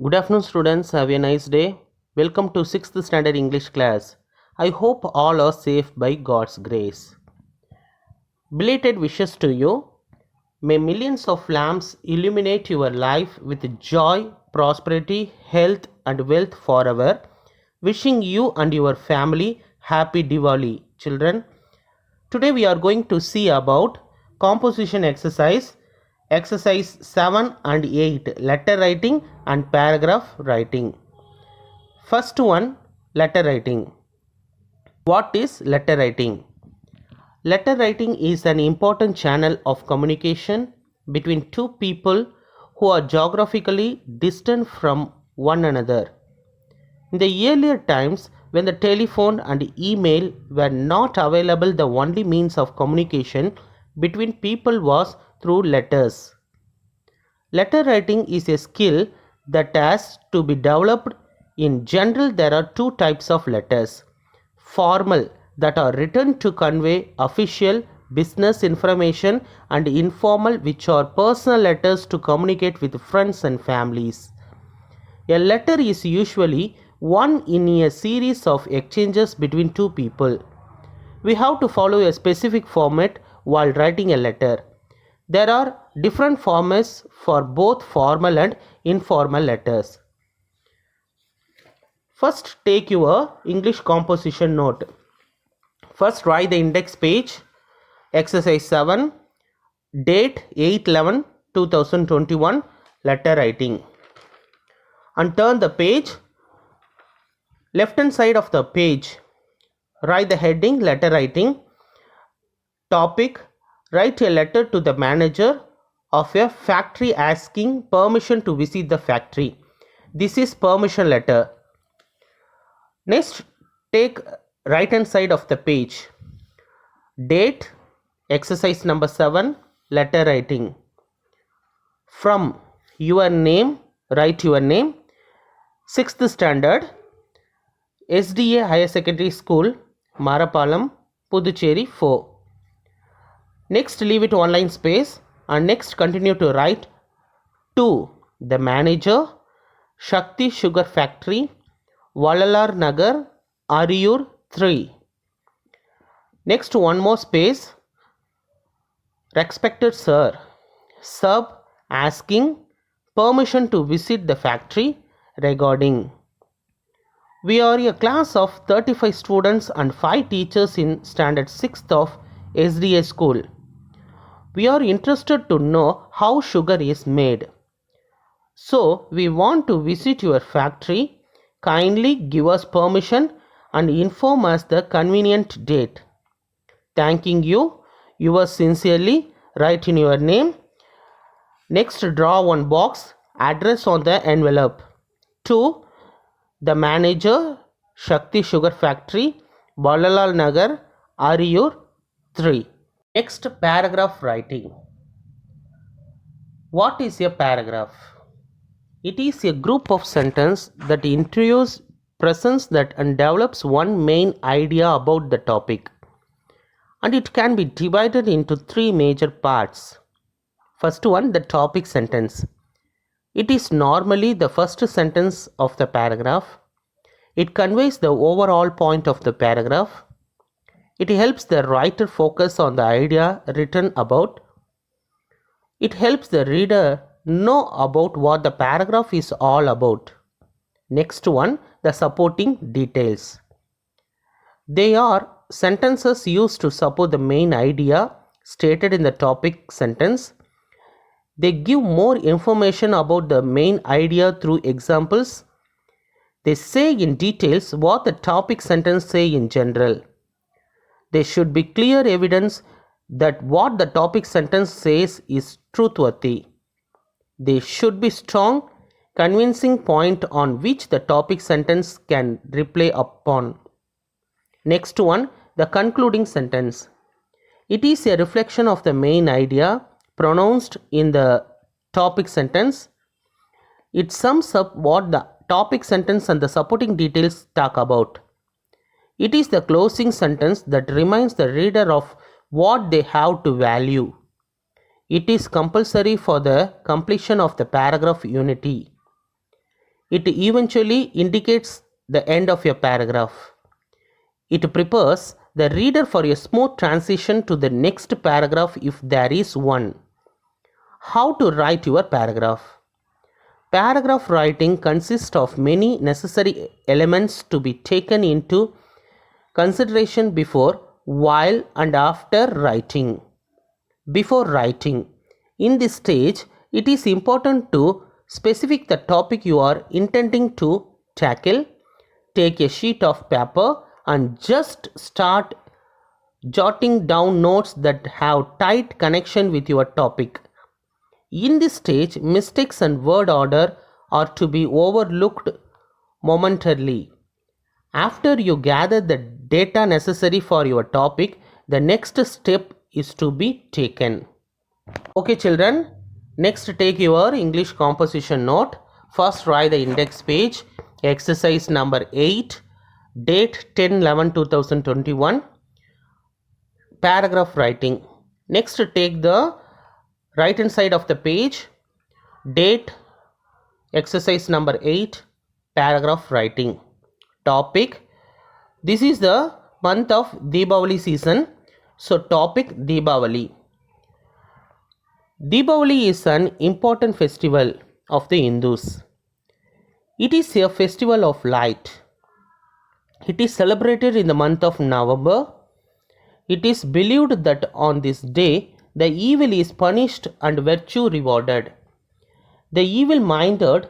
Good afternoon, students. Have a nice day. Welcome to 6th Standard English class. I hope all are safe by God's grace. Belated wishes to you. May millions of lamps illuminate your life with joy, prosperity, health, and wealth forever. Wishing you and your family happy Diwali, children. Today we are going to see about composition exercise 7 and 8, letter writing and paragraph writing. First one, letter writing. What is letter writing? Letter writing is an important channel of communication between two people who are geographically distant from one another. In the earlier times, when the telephone and email were not available, the only means of communication between people was through letters. Letter writing is a skill that has to be developed. In general, there are two types of letters: formal, that are written to convey official business information, and informal, which are personal letters to communicate with friends and families. A letter is usually one in a series of exchanges between two people. We have to follow a specific format while writing a letter. There are different formats for both formal and informal letters. First, take your English composition note. First, write the index page, exercise 7, date 8/11/2021, letter writing. And turn the page. Left hand side of the page, write the heading, letter writing. Topic, write a letter to the manager of a factory asking permission to visit the factory. This is permission letter. Next, take right hand side of the page. Date, exercise number 7, letter writing. From your name, write your name. 6th standard, SDA Higher Secondary School, Marapalam, Puducherry 4. Next, leave it one line space and next continue to write to the manager, Shakti Sugar Factory, Valalar Nagar, Ariyur 3. Next, one more space. Respected sir, sub asking permission to visit the factory regarding. We are a class of 35 students and 5 teachers in standard 6th of SDA school. We are interested to know how sugar is made. So, we want to visit your factory. Kindly give us permission and inform us the convenient date. Thanking you. Yours sincerely. Write in your name. Next, draw one box. Address on the envelope. To the manager, Shakti Sugar Factory, Balalal Nagar, Ariyur 3. Next, paragraph writing. What is a paragraph? It is a group of sentences that introduce, presents that and develops one main idea about the topic. And it can be divided into 3 major parts. First one, the topic sentence. It is normally the first sentence of the paragraph. It conveys the overall point of the paragraph. It helps the writer focus on the idea written about. It helps the reader know about what the paragraph is all about. Next one, the supporting details. They are sentences used to support the main idea stated in the topic sentence. They give more information about the main idea through examples. They say in details what the topic sentence say in general. There should be clear evidence that what the topic sentence says is truthworthy. There should be strong, convincing point on which the topic sentence can rely upon. Next one, the concluding sentence. It is a reflection of the main idea pronounced in the topic sentence. It sums up what the topic sentence and the supporting details talk about. It is the closing sentence that reminds the reader of what they have to value. It is compulsory for the completion of the paragraph unity. It eventually indicates the end of your paragraph. It prepares the reader for a smooth transition to the next paragraph if there is one. How to write your paragraph? Paragraph writing consists of many necessary elements to be taken into consideration before, while, and after writing. Before writing. In this stage, it is important to specify the topic you are intending to tackle. Take a sheet of paper and just start jotting down notes that have tight connection with your topic. In this stage, mistakes and word order are to be overlooked momentarily. After you gather the data necessary for your topic, the next step is to be taken. Okay children, next take your English composition note. First write the index page, exercise number 8, date 10/11/2021, paragraph writing. Next take the right hand side of the page, date, exercise number 8, paragraph writing. Topic, this is the month of Deepavali season, so topic Deepavali. Deepavali is an important festival of the Hindus. It is a festival of light. It is celebrated in the month of November. It is believed that on this day the evil is punished and virtue rewarded. The evil-minded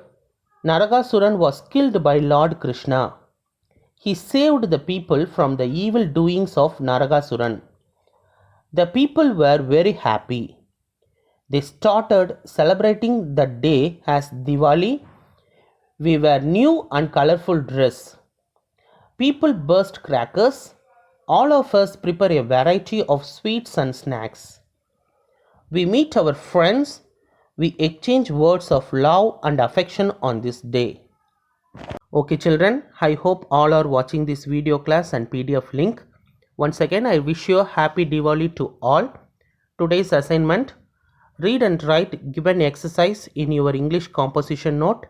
Narakasuran was killed by Lord Krishna. He saved the people from the evil doings of Narakasuran. The people were very happy. They started celebrating the day as Diwali. We wear new and colorful dress. People burst crackers. All of us prepare a variety of sweets and snacks. We meet our friends. We exchange words of love and affection on this day. Okay children, I hope all are watching this video class and PDF link. Once again, I wish you a happy Diwali to all. Today's assignment: read and write given exercise in your English composition note.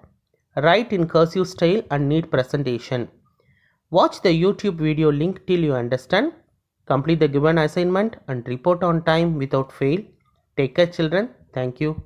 Write in cursive style and neat presentation. Watch the YouTube video link till you understand. Complete the given assignment and report on time without fail. Take care children. Thank you.